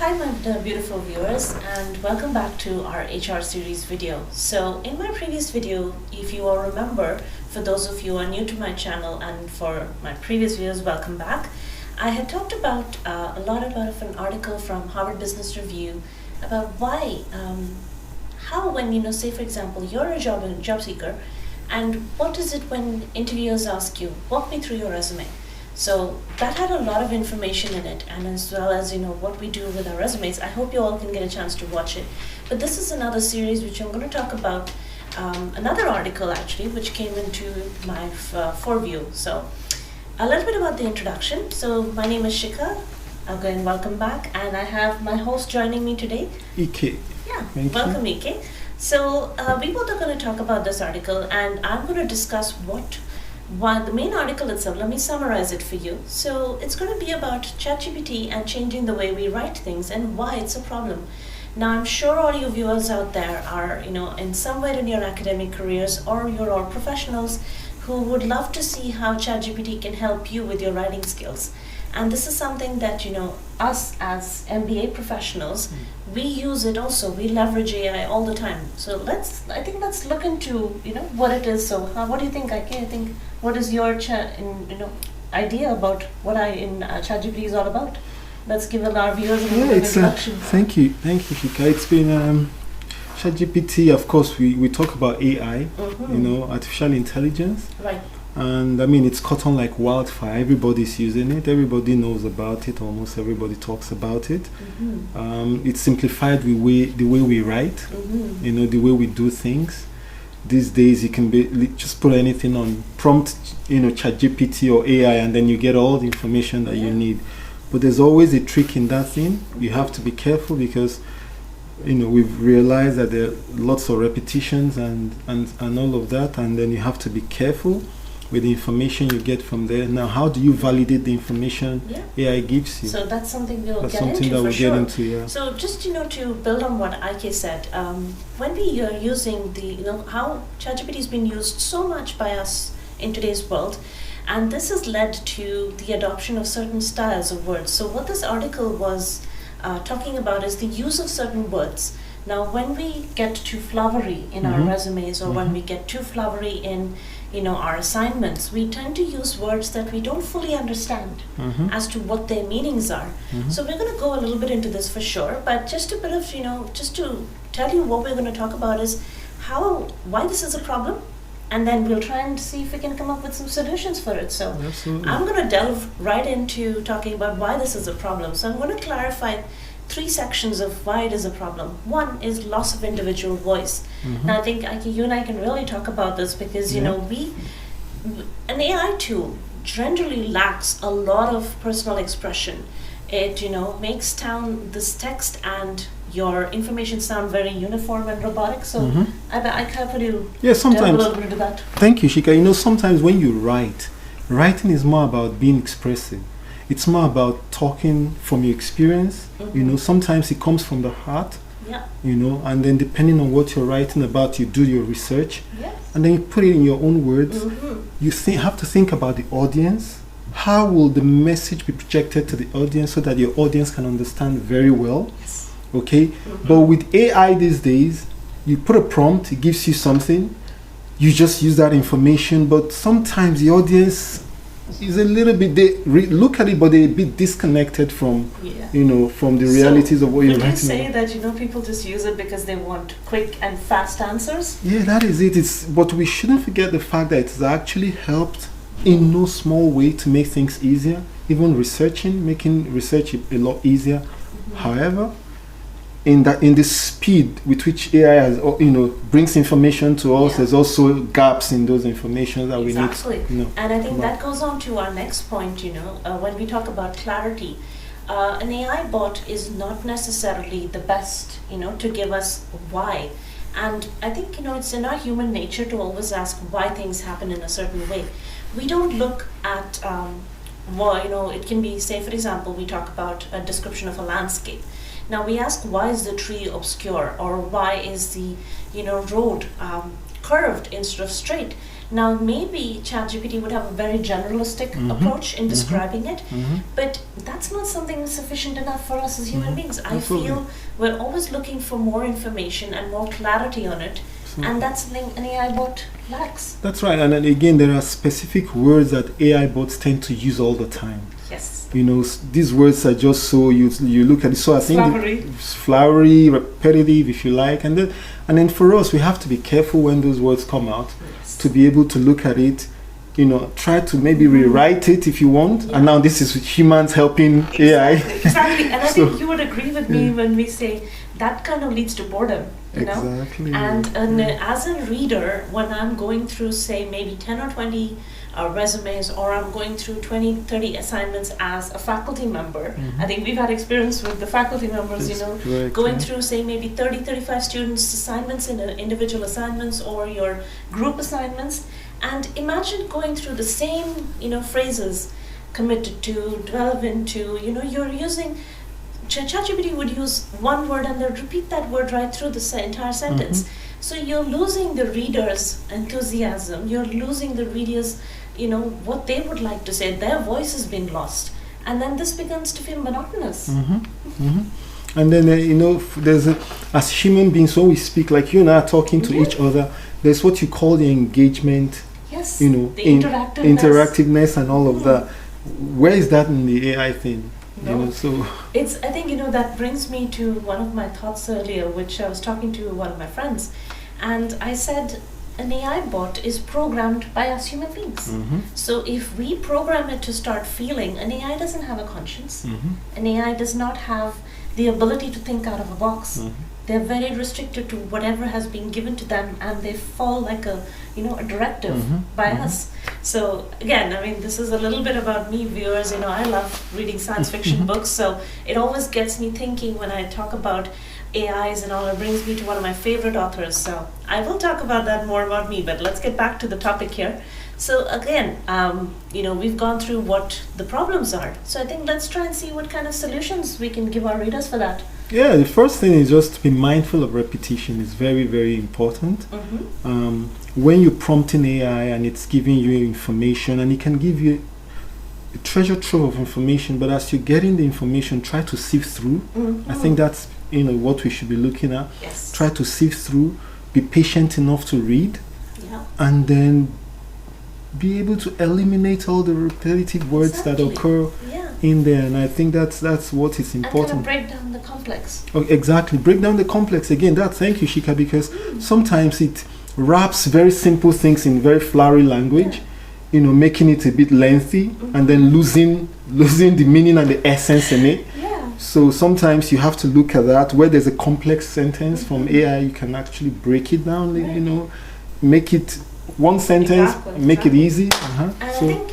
Hi my beautiful viewers, and welcome back to our HR series video. So in my previous video, if you all remember, for those of you who are new to my channel and for my previous videos, welcome back. I had talked about a lot about an article from Harvard Business Review about why, how when, say for example, you're a job seeker, and what is it when interviewers ask you, walk me through your resume. So that had a lot of information in it, and as well as what we do with our resumes. I hope you all can get a chance to watch it. But this is another series which I'm going to talk about, another article actually, which came into my foreview. So a little bit about the introduction. So my name is Shika. Again, welcome back, and I have my host joining me today. Ike. Yeah, Welcome, Ike. So we both are going to talk about this article, and I'm going to discuss why the main article itself. Let me summarize it for you. So it's going to be about ChatGPT and changing the way we write things and why it's a problem. Now I'm sure all you viewers out there are, in somewhere in your academic careers, or you're all professionals who would love to see how ChatGPT can help you with your writing skills. And this is something that, us as MBA professionals, we use it also. We leverage AI all the time. So I think let's look into, what it is. So what do you think, Ike? I think, what is your idea about what ChatGPT is all about? Let's give our viewers a little introduction. Thank you, Shika. It's been ChatGPT. Of course, we talk about AI, artificial intelligence. Right. And I mean, it's caught on like wildfire. Everybody's using it. Everybody knows about it. Almost everybody talks about it. It's simplified the way we write. The way we do things. These days, you can just put anything on prompt, ChatGPT or AI, and then you get all the information that you need. But there's always a trick in that thing. You have to be careful because we've realized that there are lots of repetitions and all of that, and then you have to be careful with the information you get from there. Now, how do you validate the information AI gives you? So that's something we'll that's get something into that for we'll sure. get into, yeah. So just to build on what Ike said, when we are using how ChatGPT has been used so much by us in today's world, and this has led to the adoption of certain styles of words. So what this article was talking about is the use of certain words. Now, when we get too flowery in our resumes, or when we get too flowery in our assignments, we tend to use words that we don't fully understand as to what their meanings are. So we're going to go a little bit into this for sure, but just a bit of, just to tell you what we're going to talk about is why this is a problem, and then we'll try and see if we can come up with some solutions for it. So Absolutely. I'm going to delve right into talking about why this is a problem. So I'm going to clarify 3 sections of why it is a problem. One is loss of individual voice. Now I think you and I can really talk about this because an AI tool generally lacks a lot of personal expression. It makes this text and your information sound very uniform and robotic. So I can't put you sometimes. delve a little bit into that. Thank you, Shika. Sometimes when you writing is more about being expressive. It's more about talking from your experience. Sometimes it comes from the heart. Yeah. And then depending on what you're writing about, you do your research. Yes. And then you put it in your own words. You have to think about the audience. How will the message be projected to the audience so that your audience can understand very well? Yes. Okay? But with AI these days, you put a prompt, it gives you something. You just use that information, but sometimes the audience is a little bit, they look at it, but they're a bit disconnected from, from the realities of what you're writing. Would you say that, people just use it because they want quick and fast answers? Yeah, that is it. But we shouldn't forget the fact that it's actually helped in no small way to make things easier, even making research a lot easier. However, in the speed with which AI has, brings information to us, there's also gaps in those information that we need. And I think that goes on to our next point. When we talk about clarity, an AI bot is not necessarily the best, to give us why. And I think it's in our human nature to always ask why things happen in a certain way. We don't look at it can be, say for example, we talk about a description of a landscape. Now we ask, why is the tree obscure, or why is the road curved instead of straight? Now, maybe ChatGPT would have a very generalistic approach in describing it, but that's not something sufficient enough for us as human beings. I feel we're always looking for more information and more clarity on it, and that's something an AI bot lacks. That's right. And then again, there are specific words that AI bots tend to use all the time. Yes. You know, these words are just so you look at it. So I think flowery, repetitive, if you like, and then for us, we have to be careful when those words come out, to be able to look at it. You know, try to maybe rewrite it if you want. And now this is humans helping AI. Exactly. And I think you would agree with me when we say that kind of leads to boredom. You know? And as a reader, when I'm going through, say, maybe 10 or 20 resumes, or I'm going through 20, 30 assignments as a faculty member. I think we've had experience with the faculty members, going through, say, maybe 30, 35 students' assignments in individual assignments or your group assignments. And imagine going through the same, phrases, committed to, delve into, you're using, ChatGPT would use one word and they'll repeat that word right through the entire sentence. So you're losing the reader's enthusiasm, you're losing the reader's, what they would like to say. Their voice has been lost. And then this begins to feel monotonous. And then, there's as human beings, when we speak, like you and I are talking to each other, there's what you call the engagement, the interactiveness and all of that. Where is that in the AI thing? So it's, I think, that brings me to one of my thoughts earlier, which I was talking to one of my friends, and I said, an AI bot is programmed by us human beings. So if we program it to start feeling, an AI doesn't have a conscience. An AI does not have the ability to think out of a box. They're very restricted to whatever has been given to them, and they fall like a directive by us. So again, I mean, this is a little bit about me, viewers. I love reading science fiction books, so it always gets me thinking when I talk about AIs and all. It brings me to one of my favorite authors. So I will talk about that more about me, but let's get back to the topic here. So again, we've gone through what the problems are. So I think let's try and see what kind of solutions we can give our readers for that. Yeah, the first thing is just to be mindful of repetition. It's very, very important. When you're prompting AI and it's giving you information, and it can give you a treasure trove of information, but as you're getting the information, try to sift through. I think that's what we should be looking at. Yes. Try to sift through, be patient enough to read, and then be able to eliminate all the repetitive words that occur in there. And I think that's what is important. And kind of break down the complex. Oh, exactly, break down the complex. Again, thank you, Shika, because sometimes it wraps very simple things in very flowery language, making it a bit lengthy, and then losing the meaning and the essence in it. So sometimes you have to look at that. Where there's a complex sentence from AI, you can actually break it down, make it one sentence, make it easy. And I think,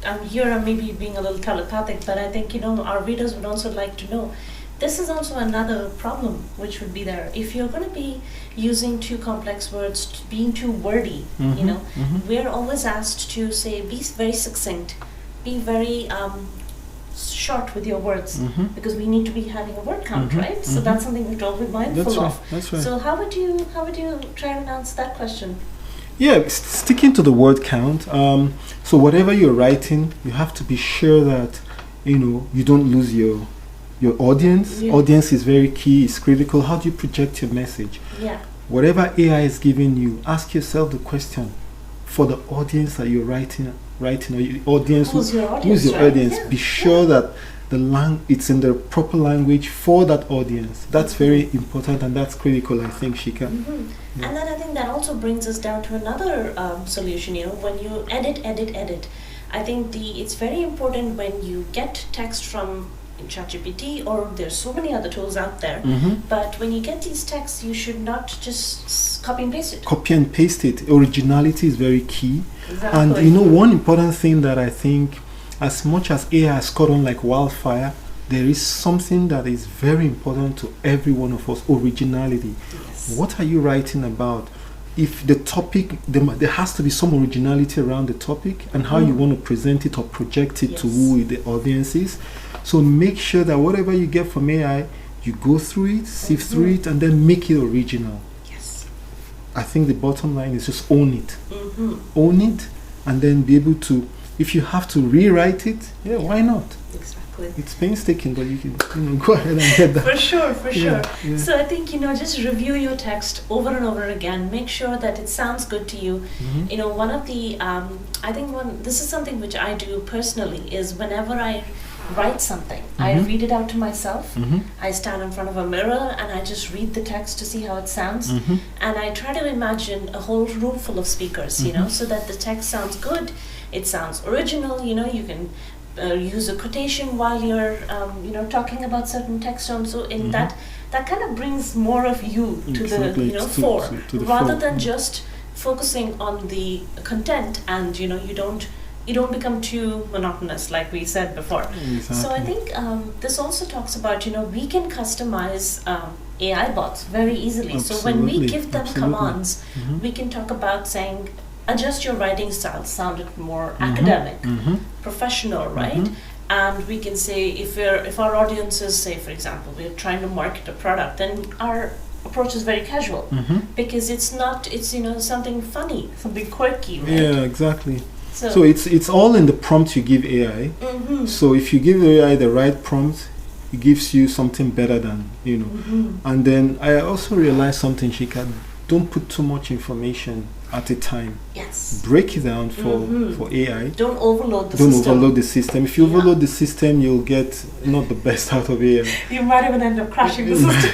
I'm here, I'm maybe being a little telepathic, but I think, our readers would also like to know, this is also another problem which would be there. If you're going to be using too complex words, being too wordy, we're always asked to say, be very succinct, be very short with your words, because we need to be having a word count, right? So that's something we have to be mindful of. That's right. So how would you try and answer that question? Yeah, sticking to the word count. So whatever you're writing, you have to be sure that you don't lose your audience. Audience is very key. It's critical. How do you project your message? Whatever AI is giving you, ask yourself the question: for the audience that you're writing, or your audience, who's your audience? Right? Be sure that it's in the proper language for that audience. That's very important, and that's critical, I think, Shika. And then I think that also brings us down to another solution. When you edit, I think it's very important when you get text from ChatGPT, or there's so many other tools out there, but when you get these texts, you should not just copy and paste it. Copy and paste it. Originality is very key. Exactly. And one important thing that I think, as much as AI has caught on like wildfire, there is something that is very important to every one of us: originality. What are you writing about? If the topic, there has to be some originality around the topic and how you want to present it or project it to who the audience is. So make sure that whatever you get from AI, you go through it, sift through it, and then make it original. I think the bottom line is just own it. Own it, and then be able to, if you have to rewrite it, why not? Exactly. It's painstaking, but you can go ahead and get that. For sure. Yeah. So I think, just review your text over and over again. Make sure that it sounds good to you. One of the, this is something which I do personally, is whenever I write something, I read it out to myself. I stand in front of a mirror and I just read the text to see how it sounds. And I try to imagine a whole room full of speakers, so that the text sounds good, it sounds original, you can use a quotation while you're talking about certain text terms. So in that kind of brings more of you to the fore, rather than just focusing on the content, and you don't become too monotonous, like we said before. Exactly. So I think this also talks about we can customize AI bots very easily. Absolutely. So when we give them commands, we can talk about saying, adjust your writing style, sound it more academic, professional, right? And we can say, if our audience is, say for example, we're trying to market a product, then our approach is very casual, because it's something funny, something quirky, right? Yeah, exactly. So it's all in the prompt you give AI. So if you give AI the right prompt, it gives you something better than And then I also realized something, Shika. Don't put too much information at a time. Yes. Break it down for AI. Don't overload the system. system. Overload the system. If you overload the system, you'll get not the best out of AI. You might even end up crashing the system.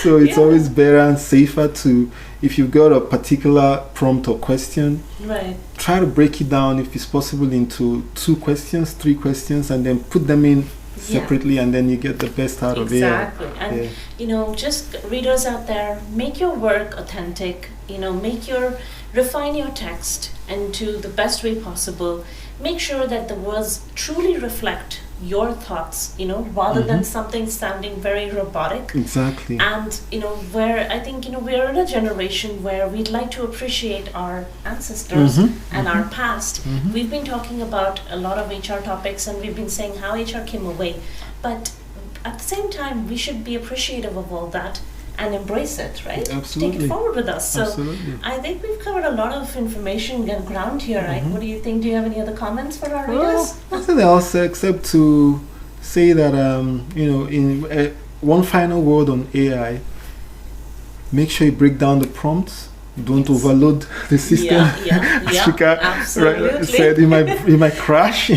So it's always better and safer to, if you've got a particular prompt or question, try to break it down, if it's possible, into 2 questions, 3 questions, and then put them in separately, and then you get the best out of it. Exactly. And just readers out there, make your work authentic, refine your text into the best way possible. Make sure that the words truly reflect your thoughts, rather than something sounding very robotic. Exactly. And where I think we're in a generation where we'd like to appreciate our ancestors and our past. We've been talking about a lot of HR topics, and we've been saying how HR came away, but at the same time we should be appreciative of all that and embrace it, right? Absolutely. Take it forward with us. So Absolutely. I think we've covered a lot of information and ground here, right? What do you think? Do you have any other comments for our readers? Nothing else except to say that in one final word on AI, make sure you break down the prompts. Don't overload the system. Absolutely. Said it might crash.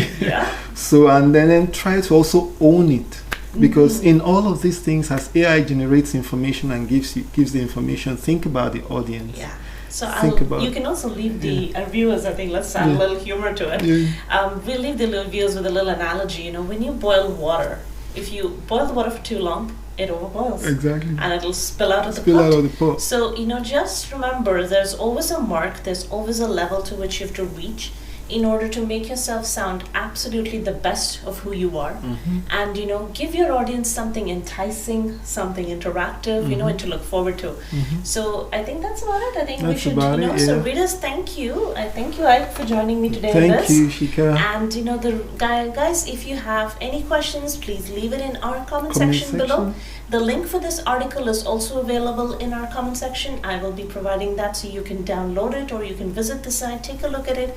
So and then try to also own it. Because in all of these things, as AI generates information and gives the information, think about the audience. Yeah. So you can also leave the viewers, I think, let's add a little humor to it. We'll leave the viewers with a little analogy. When you boil water, if you boil the water for too long, it overboils. Exactly. And it'll spill out of the pot. So, just remember, there's always a mark, there's always a level to which you have to reach in order to make yourself sound absolutely the best of who you are. And give your audience something enticing, something interactive, and to look forward to. So I think that's about it. I think we should so readers, thank you. I thank you, Ike, for joining me today. Thank you, Shika. And guys, if you have any questions, please leave it in our comment section below. The link for this article is also available in our comment section. I will be providing that, so you can download it, or you can visit the site, take a look at it.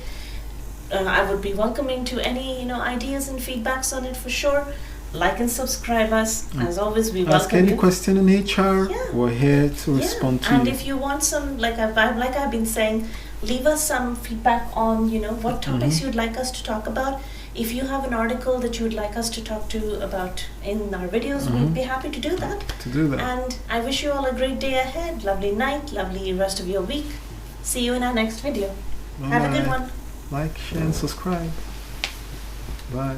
I would be welcoming to any ideas and feedbacks on it for sure. Like and subscribe us. As always, we welcome you. Ask any question in HR. We're here to respond to and you. if you want some, like I've been saying, leave us some feedback on what topics you'd like us to talk about. If you have an article that you would like us to talk to about in our videos, we'd be happy to do that. And I wish you all a great day ahead. Lovely night, lovely rest of your week. See you in our next video. Have a good one. Like, share, and subscribe. Bye.